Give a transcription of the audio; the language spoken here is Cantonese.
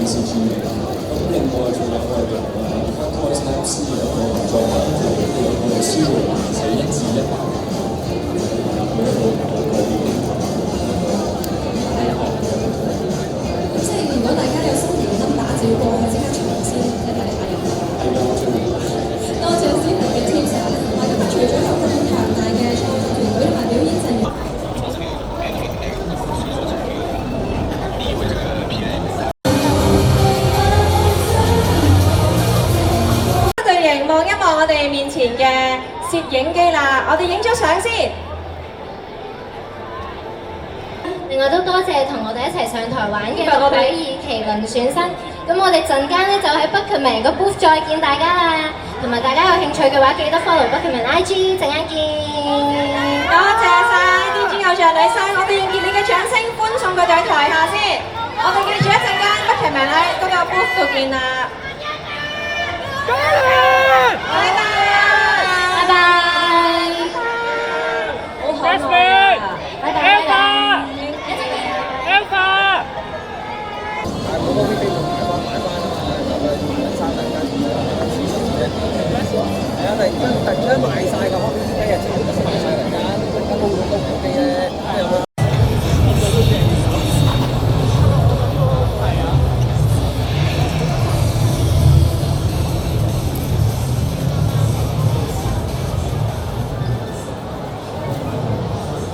CG 嚟嘅。咁另外仲有我哋同Toy Snapps 有個合作啦，我哋輸入寫1至100，每一個個別嘅咁即係如果大家有新年 number 就要過去即刻搶先即係睇下有冇。係啦，最多謝思平嘅 tips 啊！嗱，今日除咗有咁強大嘅創作團隊同埋表演陣容。對型望一望我哋面前嘅攝影機啦，我哋影咗相先。另外都多謝同我哋一齊上台玩嘅6位以麒麟選生。咁我哋陣間咧就喺 Buckman 個 booth 再見大家啦。同埋大家有興趣嘅話，記得 follow Buckman IG。陣間見。多謝晒 DJ 偶像女生，我哋用熱烈嘅掌聲歡送佢哋去台下先。我哋記住一陣間 Buckman 喺嗰個 booth 度見啦。拜拜。拜拜。好可愛啊！拜拜。但係好多啲機仲買翻啊嘛，咁啊買得衫大家市場嘅，係啊，突然間賣晒個